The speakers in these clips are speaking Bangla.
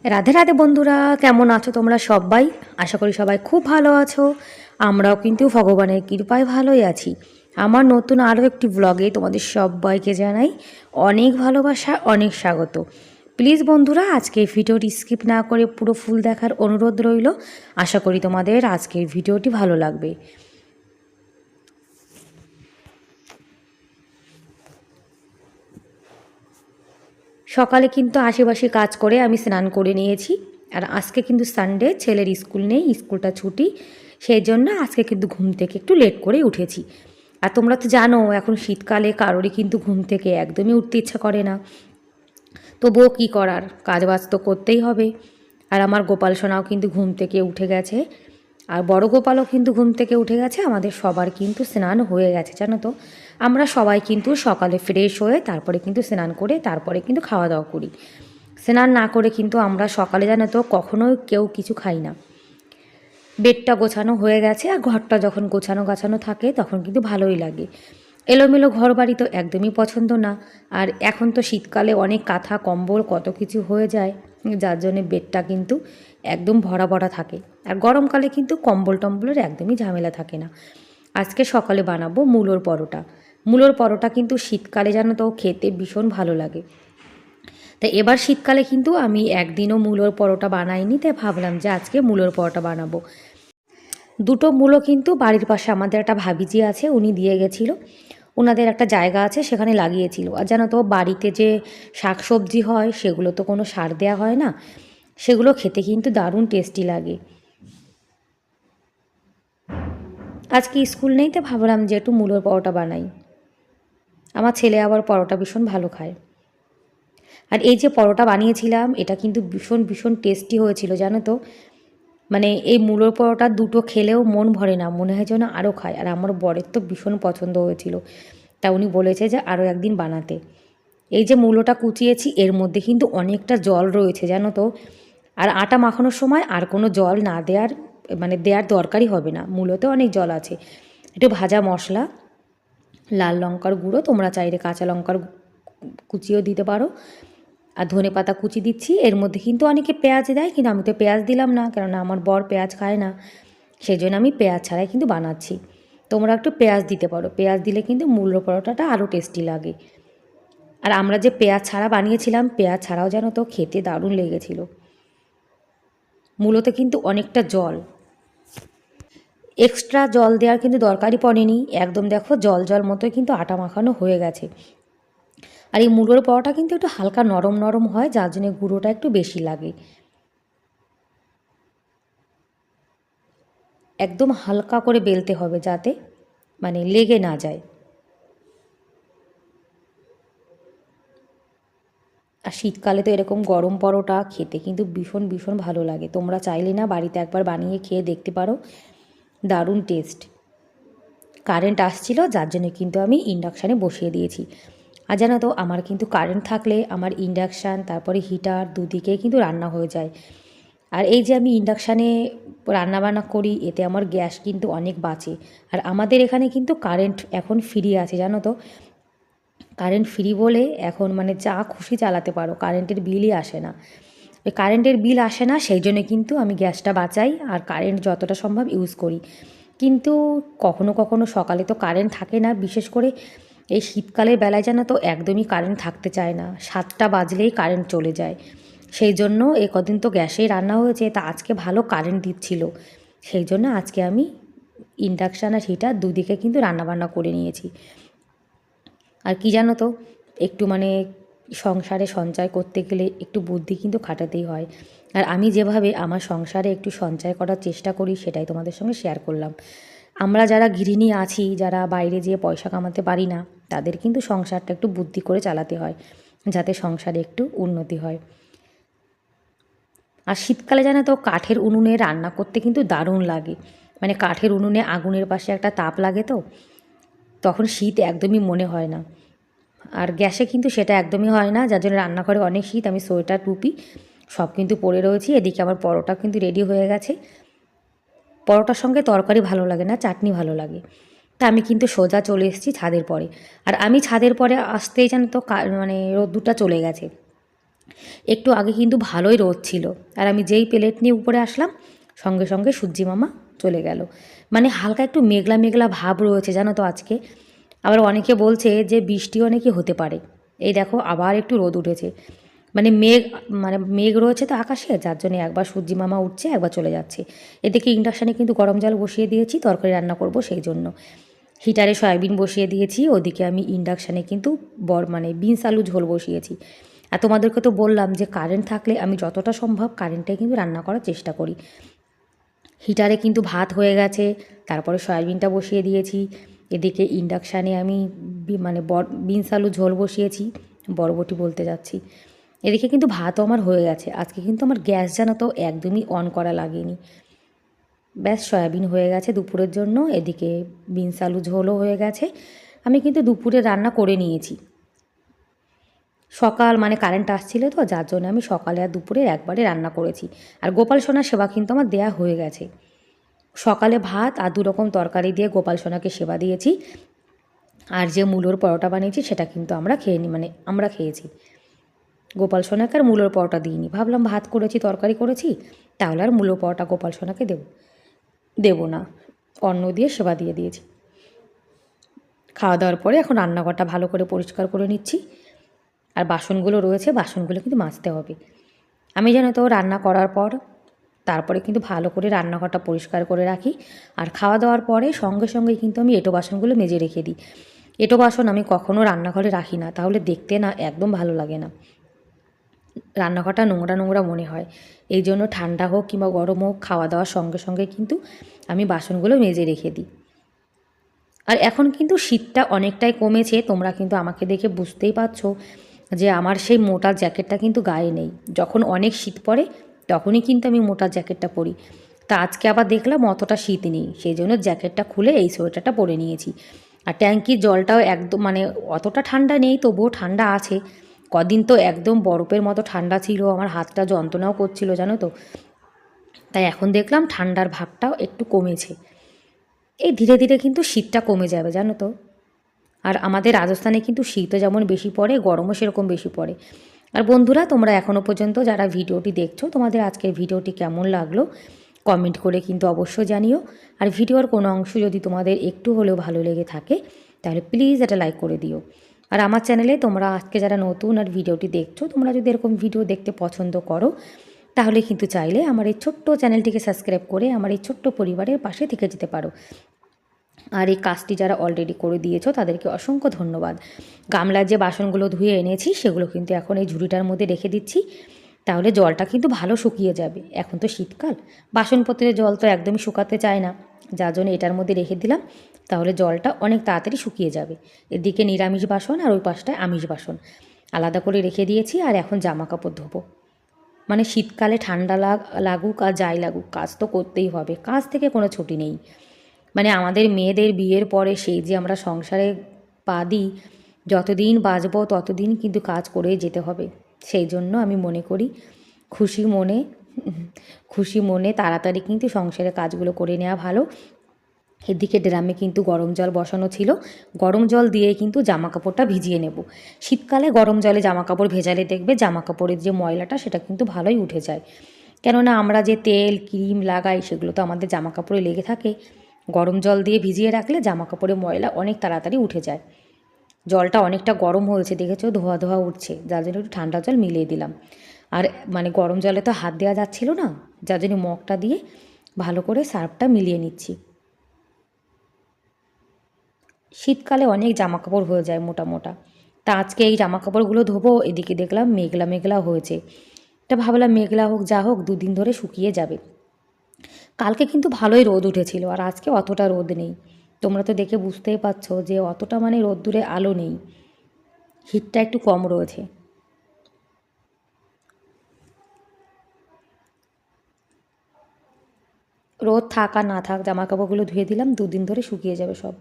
রাধে রাধে বন্ধুরা, কেমন আছো তোমরা সবাই? আশা করি সবাই খুব ভালো আছো। আমরাও কিন্তু ভগবানের কৃপায় ভালোই আছি। আমার নতুন আরও একটি ব্লগে তোমাদের সবাইকে জানাই অনেক ভালোবাসা, অনেক স্বাগত। প্লিজ বন্ধুরা, আজকের ভিডিওটি স্কিপ না করে পুরো ফুল দেখার অনুরোধ রইল। আশা করি তোমাদের আজকের ভিডিওটি ভালো লাগবে। সকালে কিন্তু আশেপাশে কাজ করে আমি স্নান করে নিয়েছি। আর আজকে কিন্তু সানডে, ছেলের স্কুল নেই, স্কুলটা ছুটি। সেই জন্য আজকে কিন্তু ঘুম থেকে একটু লেট করে উঠেছি। আর তোমরা তো জানো এখন শীতকালে কারোরই কিন্তু ঘুম থেকে একদমই উঠতে ইচ্ছা করে না। তবুও কী করার, কাজবাজ তো করতেই হবে। আর আমার গোপাল সোনাও কিন্তু ঘুম থেকে উঠে গেছে, আর বড় গোপালও কিন্তু ঘুম থেকে উঠে গেছে। আমাদের সবার কিন্তু স্নান হয়ে গেছে, জানো তো। আমরা সবাই কিন্তু সকালে ফ্রেশ হয়ে তারপরে কিন্তু স্নান করে তারপরে কিন্তু খাওয়া দাওয়া করি। স্নান না করে কিন্তু আমরা সকালে, জানো তো, কখনোই কেউ কিছু খাই না। বেডটা গোছানো হয়ে গেছে, আর ঘরটা যখন গোছানো গাছানো থাকে তখন কিন্তু ভালোই লাগে। এলোমেলো ঘর বাড়ি তো একদমই পছন্দ না। আর এখন তো শীতকালে অনেক কাঁথা কম্বল কত কিছু হয়ে যায়, যার জন্যে বেডটা কিন্তু একদম ভরা ভরা থাকে। আর গরমকালে কিন্তু কম্বল টম্বলের একদমই ঝামেলা থাকে না। আজকে সকালে বানাবো মূলোর পরোটা। মূলোর পরোটা কিন্তু শীতকালে, জানো তো, খেতে ভীষণ ভালো লাগে। তাই এবার শীতকালে কিন্তু আমি একদিনও মূলোর পরোটা বানাইনি, তাই ভাবলাম যে আজকে মূলোর পরোটা বানাবো। দুটো মূলো কিন্তু বাড়ির পাশে আমাদের একটা ভাবিজি আছে, উনি দিয়ে গেছিলো। ওনাদের একটা জায়গা আছে, সেখানে লাগিয়েছিল। আর জানো তো, বাড়িতে যে শাক সবজি হয় সেগুলো তো কোনো সার দেওয়া হয় না, সেগুলো খেতে কিন্তু দারুণ টেস্টি লাগে। আজকে স্কুল নেই, তো ভাবলাম যে একটু মূলোর পরোটা বানাই। আমার ছেলে আবার পরোটা ভীষণ ভালো খায়। আর এই যে পরোটা বানিয়েছিলাম, এটা কিন্তু ভীষণ ভীষণ টেস্টি হয়েছিল, জানো তো। মানে এই মূলোর পরোটা দুটো খেলেও মন ভরে না, মনে হয় যেন আরও খায়। আর আমার বরের তো ভীষণ পছন্দ হয়েছিল, তা উনি বলেছে যে আরও একদিন বানাতে। এই যে মূলোটা কুচিয়েছি, এর মধ্যে কিন্তু অনেকটা জল রয়েছে, জানো তো। আর আটা মাখানোর সময় আর কোনো জল না দেওয়ার, মানে দেওয়ার দরকারই হবে না, মূলোতে অনেক জল আছে। একটু ভাজা মশলা, লাল লঙ্কার গুঁড়ো, তোমরা চাইলে কাঁচা লঙ্কার কুচিও দিতে পারো, আর ধনে পাতা কুচি দিচ্ছি। এর মধ্যে কিন্তু অনেকে পেঁয়াজ দেয়, কিন্তু আমি তো পেঁয়াজ দিলাম না, কেননা আমার বর পেঁয়াজ খায় না। সেই জন্য আমি পেঁয়াজ ছাড়াই কিন্তু বানাচ্ছি। তোমরা একটু পেঁয়াজ দিতে পারো, পেঁয়াজ দিলে কিন্তু মূলো পরোটাটা আরও টেস্টি লাগে। আর আমরা যে পেঁয়াজ ছাড়া বানিয়েছিলাম, পেঁয়াজ ছাড়াও যেন তো খেতে দারুণ লেগেছিল। মূলোতে কিন্তু অনেকটা জল, এক্সট্রা জল দেওয়ার কিন্তু দরকারই পড়েনি। একদম দেখো জল জল মতোই কিন্তু আটা মাখানো হয়ে গেছে। আর এই মূলোর পরোটা কিন্তু একটু হালকা নরম নরম হয়, যার জন্য গুঁড়োটা একটু বেশি লাগে। একদম হালকা করে বেলতে হবে, যাতে মানে লেগে না যায়। আর শীতকালে তো এরকম গরম পরোটা খেতে কিন্তু ভীষণ ভীষণ ভালো লাগে। তোমরা চাইলে না বাড়িতে একবার বানিয়ে খেয়ে দেখতে পারো, দারুণ টেস্ট। কারেন্ট আসছিল, যার জন্য কিন্তু আমি ইন্ডাকশানে বসিয়ে দিয়েছি। আর জানো তো, আমার কিন্তু কারেন্ট থাকলে আমার ইন্ডাকশান তারপরে হিটার দুদিকে কিন্তু রান্না হয়ে যায়। আর এই যে আমি ইন্ডাকশানে রান্নাবান্না করি, এতে আমার গ্যাস কিন্তু অনেক বাঁচে। আর আমাদের এখানে কিন্তু কারেন্ট এখন ফ্রি আছে, জানো তো। কারেন্ট ফ্রি বলে এখন মানে যা খুশি চালাতে পারো, কারেন্টের বিলই আসে না। ওই কারেন্টের বিল আসে না, সেই জন্য কিন্তু আমি গ্যাসটা বাঁচাই আর কারেন্ট যতটা সম্ভব ইউজ করি। কিন্তু কখনো কখনো সকালে তো কারেন্ট থাকে না, বিশেষ করে এই শীতকালের বেলায়, জানো তো, একদমই কারেন্ট থাকতে চায় না, 7টা বাজলেই কারেন্ট চলে যায়। সেই জন্য এ কদিন তো গ্যাসেই রান্না হয়েছে, তা আজকে ভালো কারেন্ট দিচ্ছিল। সেই জন্য আজকে আমি ইন্ডাকশান আর হিটার দুদিকে কিন্তু রান্নাবান্না করে নিয়েছি। আর কি জানো তো, একটু মানে সংসারে সঞ্চয় করতে গেলে একটু বুদ্ধি কিন্তু খাটাতেই হয়। আর আমি যেভাবে আমার সংসারে একটু সঞ্চয় করার চেষ্টা করি, সেটাই তোমাদের সঙ্গে শেয়ার করলাম। আমরা যারা গৃহিণী আছি, যারা বাইরে যেয়ে পয়সা কামাতে পারি না, তাদের কিন্তু সংসারটা একটু বুদ্ধি করে চালাতে হয়, যাতে সংসারে একটু উন্নতি হয়। আর শীতকালে, জানো তো, কাঠের উনুনে রান্না করতে কিন্তু দারুণ লাগে। মানে কাঠের উনুনে আগুনের পাশে একটা তাপ লাগে, তো তখন শীত একদমই মনে হয় না। আর গ্যাসে কিন্তু সেটা একদমই হয় না, যার জন্য রান্নাঘরে অনেক শীত। আমি সোয়েটার টুপি সব কিন্তু পরে রয়েছি। এদিকে আমার পরোটা কিন্তু রেডি হয়ে গেছে। পরোটার সঙ্গে তরকারি ভালো লাগে না, চাটনি ভালো লাগে। তা আমি কিন্তু সোজা চলে এসেছি ছাদের পরে। আর আমি ছাদের পরে আসতেই, জানো তো, মানে রোদ্দুরটা চলে গেছে। একটু আগে কিন্তু ভালোই রোদ ছিল, আর আমি যেই প্লেট নিয়ে উপরে আসলাম সঙ্গে সঙ্গে সূর্যি মামা চলে গেল। মানে হালকা একটু মেঘলা মেঘলা ভাব রয়েছে জানো তো আজকে। আবার অনেকে বলছে যে বৃষ্টিও নাকি হতে পারে। এই দেখো আবার একটু রোদ উঠেছে। মানে মেঘ রয়েছে তো আকাশে, যার জন্য একবার সূর্যি মামা উঠছে একবার চলে যাচ্ছে। এদিকে ইন্ডাকশানে কিন্তু গরম জল বসিয়ে দিয়েছি, তরকারি রান্না করব সেই জন্য। হিটারে সয়াবিন বসিয়ে দিয়েছি, ওদিকে আমি ইন্ডাকশানে কিন্তু বিনস আলু ঝোল বসিয়েছি। আর তোমাদেরকে তো বললাম যে কারেন্ট থাকলে আমি যতটা সম্ভব কারেন্টে কিন্তু রান্না করার চেষ্টা করি। হিটারে কিন্তু ভাত হয়ে গেছে, তারপরে সয়াবিনটা বসিয়ে দিয়েছি। এদিকে ইন্ডাকশানে আমি বিনস আলু ঝোল বসিয়েছি, বরবটি বলতে যাচ্ছি। এদিকে কিন্তু ভাতও আমার হয়ে গেছে। আজকে কিন্তু আমার গ্যাস জানো তো একদমই অন করা লাগেনি। ব্যাস সয়াবিন হয়ে গেছে দুপুরের জন্য, এদিকে বিনস আলু ঝোলও হয়ে গেছে। আমি কিন্তু দুপুরে রান্না করে নিয়েছি। সকাল কারেন্ট আসছিলো তো, যার জন্য আমি সকালে আর দুপুরে একবারে রান্না করেছি। আর গোপাল সোনার সেবা কিন্তু আমার দেয়া হয়ে গেছে। সকালে ভাত আর 2 রকম তরকারি দিয়ে গোপাল সোনাকে সেবা দিয়েছি। আর যে মূলোর পরোটা বানিয়েছি সেটা কিন্তু আমরা খেয়েছি। গোপাল সোনাকে আর মূলোর পরোটা দিইনি, ভাবলাম ভাত করেছি তরকারি করেছি, তাহলে আর মূলো পরোটা গোপাল সোনাকে দেবো না, অন্ন দিয়ে সেবা দিয়ে দিয়েছি। খাওয়া দাওয়ার পরে এখন রান্নাঘরটা ভালো করে পরিষ্কার করে নিচ্ছি। আর বাসনগুলো রয়েছে, বাসনগুলো কিন্তু মাজতে হবে। আমি জানো তো রান্না করার পর তারপরে কিন্তু ভালো করে রান্নাঘরটা পরিষ্কার করে রাখি। আর খাওয়া দাওয়ার পরে সঙ্গে সঙ্গেই কিন্তু আমি এঁটো বাসনগুলো মেজে রেখে দিই। এঁটো বাসন আমি কখনও রান্নাঘরে রাখি না, তাহলে দেখতে না একদম ভালো লাগে না, রান্নাঘরটা নোংরা নোংরা মনে হয়। এই জন্য ঠান্ডা হোক কিংবা গরম হোক, খাওয়া দাওয়ার সঙ্গে সঙ্গে কিন্তু আমি বাসনগুলো মেজে রেখে দিই। আর এখন কিন্তু শীতটা অনেকটাই কমেছে, তোমরা কিন্তু আমাকে দেখে বুঝতেই পারছো যে আমার সেই মোটা জ্যাকেটটা কিন্তু গায়ে নেই। যখন অনেক শীত পড়ে তখনই কিন্তু আমি মোটা জ্যাকেটটা পরি। তা আজকে আবার দেখলাম অতটা শীত নেই, সেই জন্য জ্যাকেটটা খুলে এই সোয়েটারটা পরে নিয়েছি। আর ট্যাঙ্কির জলটাও একদম অতটা ঠান্ডা নেই, তবুও ঠান্ডা আছে। কদিন তো একদম বরফের মতো ঠান্ডা ছিল, আমার হাতটা যন্ত্রণাও করছিল জানো তো। তাই এখন দেখলাম ঠান্ডার ভাবটাও একটু কমেছে। এই ধীরে ধীরে কিন্তু শীতটা কমে যাবে জানো তো। আর আমাদের রাজস্থানে কিন্তু শীতও যেমন বেশি পড়ে, গরমও সেরকম বেশি পড়ে। আর বন্ধুরা, তোমরা এখনও পর্যন্ত যারা ভিডিওটি দেখছো, তোমাদের আজকের ভিডিওটি কেমন লাগলো কমেন্ট করে কিন্তু অবশ্যই জানিও। আর ভিডিওর কোনো অংশ যদি তোমাদের একটু হলেও ভালো লেগে থাকে তাহলে প্লিজ এটা লাইক করে দিও। আর আমার চ্যানেলে তোমরা আজকে যারা নতুন আর ভিডিওটি দেখছো, তোমরা যদি এরকম ভিডিও দেখতে পছন্দ করো তাহলে কিন্তু চাইলে আমার এই ছোট্ট চ্যানেলটিকে সাবস্ক্রাইব করে আমার এই ছোট্ট পরিবারের পাশে থেকে যেতে পারো। আর এই কাজটি যারা অলরেডি করে দিয়েছো তাদেরকে অসংখ্য ধন্যবাদ। গামলার যে বাসনগুলো ধুয়ে এনেছি সেগুলো কিন্তু এখন এই ঝুড়িটার মধ্যে রেখে দিচ্ছি, তাহলে জলটা কিন্তু ভালো শুকিয়ে যাবে। এখন তো শীতকাল, বাসনপত্রের জল তো একদমই শুকাতে চায় না, যার জন্য এটার মধ্যে রেখে দিলাম, তাহলে জলটা অনেক তাড়াতাড়ি শুকিয়ে যাবে। এদিকে নিরামিষ বাসন আর ওই পাশটায় আমিষ বাসন আলাদা করে রেখে দিয়েছি। আর এখন জামা কাপড় ধোবো। শীতকালে ঠান্ডা লাগুক আর যাই লাগুক, কাজ তো করতেই হবে, কাজ থেকে কোনো ছুটি নেই। আমাদের মেয়েদের বিয়ের পরে সেই যে আমরা সংসারে পা দিই, যতদিন বাঁচবো ততদিন কিন্তু কাজ করেই যেতে হবে। সেই জন্য আমি মনে করি খুশি মনে তাড়াতাড়ি কিন্তু সংসারের কাজগুলো করে নেওয়া ভালো। এদিকে ড্রামে কিন্তু গরম জল বসানো ছিল, গরম জল দিয়ে কিন্তু জামা কাপড়টা ভিজিয়ে নেব। শীতকালে গরম জলে জামা কাপড় ভেজালে দেখবে জামা কাপড়ের যে ময়লাটা সেটা কিন্তু ভালোই উঠে যায়। কেননা আমরা যে তেল ক্রিম লাগাই সেগুলো তো আমাদের জামা কাপড়ে লেগে থাকে। গরম জল দিয়ে ভিজিয়ে রাখলে জামা কাপড়ের ময়লা অনেক তাড়াতাড়ি উঠে যায়। জলটা অনেকটা গরম হয়েছে দেখেছো, ধোয়া ধোয়া উঠছে, যার জন্য একটু ঠান্ডা জল মিলিয়ে দিলাম। আর গরম জলে তো হাত দেওয়া যাচ্ছিল না, যার জন্য মগটা দিয়ে ভালো করে সার্ফটা মিলিয়ে নিচ্ছি। শীতকালে অনেক জামা কাপড় হয়ে যায় মোটা মোটা। তা আজকে এই জামা কাপড়গুলো ধোবো, এদিকে দেখলাম মেঘলা মেঘলা হয়েছে। তা ভাবলাম মেঘলা হোক যা হোক, 2 দিন ধরে শুকিয়ে যাবে। কালকে কিন্তু ভালোই রোদ উঠেছিল, আর আজকে অতটা রোদ নেই। তোমরা তো দেখে বুঝতেই পারছো যে অতটা রোদ্দুরে আলো নেই, হিটটা একটু কম রয়েছে। রোদ থাক আর না থাক, জামা কাপড়গুলো ধুয়ে দিলাম, 2 দিন ধরে শুকিয়ে যাবে সব।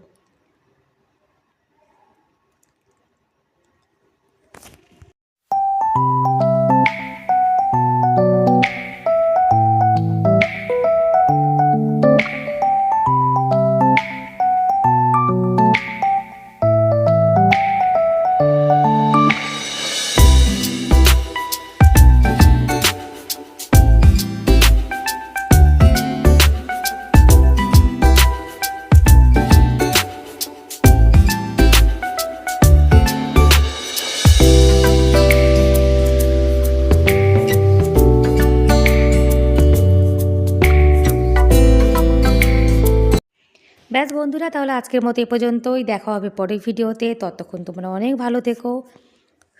ব্যাস বন্ধুরা, তাহলে আজকের মতো এ পর্যন্তই। দেখা হবে পরের ভিডিওতে। ততক্ষণ তোমরা অনেক ভালো থেকো,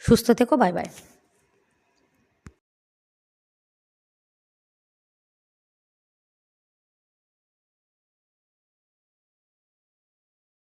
সুস্থ থেকো। Bye bye.